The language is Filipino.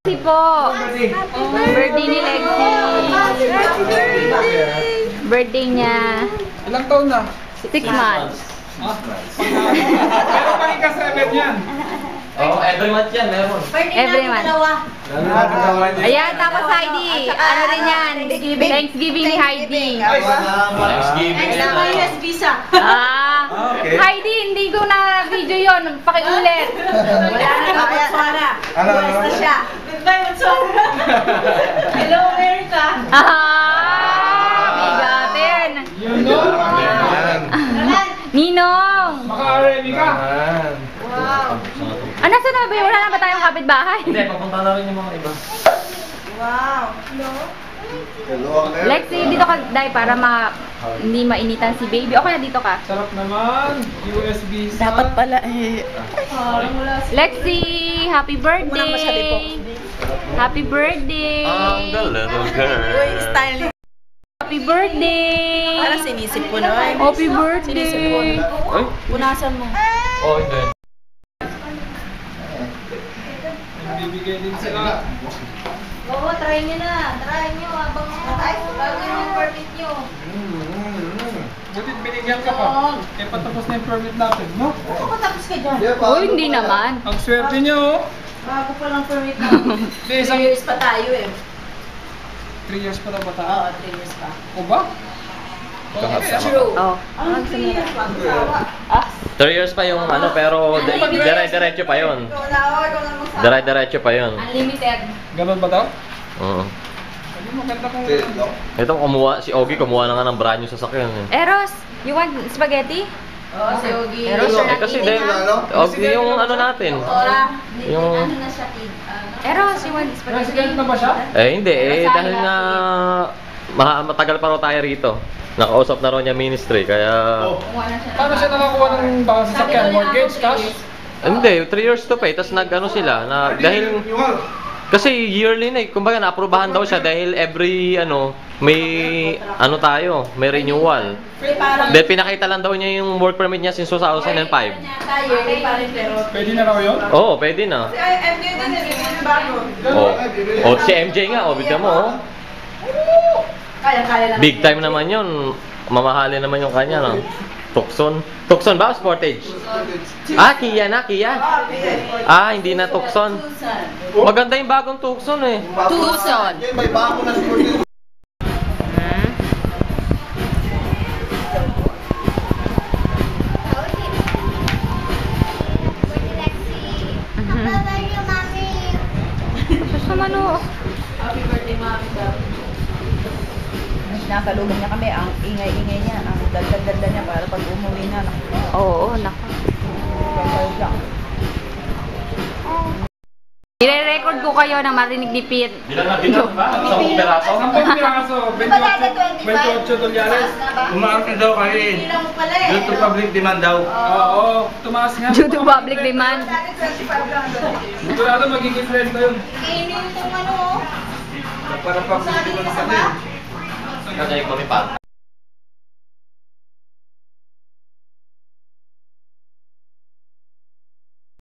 Lexi po. Birthday ni Lexi. Birthday niya. Ilang taon na? 6 months. Meron pa rin ka-7 yan. Oo, every month yan, meron. Every month. Ayan, tapos Heidi. Ano rin yan? Thanksgiving ni Heidi. Thanksgiving. US visa. Okay. Heidi, hindi ko na video yon. Pakiulit. Wala na ka Botswana. Ano? US na siya. Goodbye, Botswana. Hello, America. Bigatin. Yun no? Ninong. Maka-RMI ka. Wow. Ano sa nabi? Wala na ba tayong kapitbahay? Hindi, papunta na rin yung mga iba. Wow. Lexi, dito ka, Day, para hindi mainitan si baby. Okay na dito ka. Sarap naman. US visa. Dapat pala eh. Lexi, happy Walang masyado po. birthday. Happy birthday. The little girl. Uy, styling. Happy birthday. Parang sinisip ko na. Happy birthday. Ay? Punasan mo. Oh, hindi. Bibigay din sila. Oo, try nyo na. Try nyo. Bago yung permit nyo. Butit binigyan ka pa. Eh, patapos na yung permit natin, no? Ako patapos ka dyan. Oh, hindi naman. Ang swerte nyo, oh. Bago pa lang permit natin. 3 years pa tayo eh. 3 years pa na ba tayo? Oo, 3 years pa. O ba? True. Oh. Ang 3 years pa. 3 years pa yung ano, pero dire-diretso pa yun. Ikaw na magsawa. Dire-diretso pa yun. Unlimited. Ganun ba daw? Oo. Hindi maganda kung... Ito, si Ogie kumuha na nga ng brand new sasakyan. Eros, you want spaghetti? Oo, si Ogie. Eros, you're Eh, not kasi eating, din, ha? Ogie yung ano natin. Yung... Ano na siya, kid? Eros, you want Resident spaghetti? na ba siya? Eh, hindi. Dahil nga matagal pa raw tayo rito. Nakausap na raw niya ministry, kaya... Paano siya nakakuha ng baka sasakyan? Mortgage, cash? Hindi, 3 years to pay. Tapos nag-ano sila, dahil... Kasi yearly na kumbaga na-aprobahan daw siya dahil every may may renewal. Then pinakita lang daw niya yung work permit niya since 2005. Pwede na raw yun? Oo, pwede na. Oh, si MJ nga, bigyan mo. Kaya naman. Big time naman yun. Mamahalin naman yung kanya, no? Tucson. Tucson ba? Sportage? Kia na, Kia. Hindi na Tucson. Maganda yung bagong Tucson eh. Tucson. May bago na siguro. Naman o. Happy birthday, mami daw. Nakalugan niya kami, ang ingay-ingay niya, ang dagdag-dagdag niya para pag umuwi na. Oo, naku. Gagawin lang. I-record ko kayo na marinig ni Pete. Bilang na bilang ba? 10 peraso? 10 piraso, 28 dolyares. Umaarap na daw kay Bilang mo pala eh. due to public demand daw. Oo, tumaas nga. Due to public demand. Dati 25 lang doon. Sigurado magiging friend na yun. Kainin itong ano oh. Para public demand sa akin. Kasi kami pa.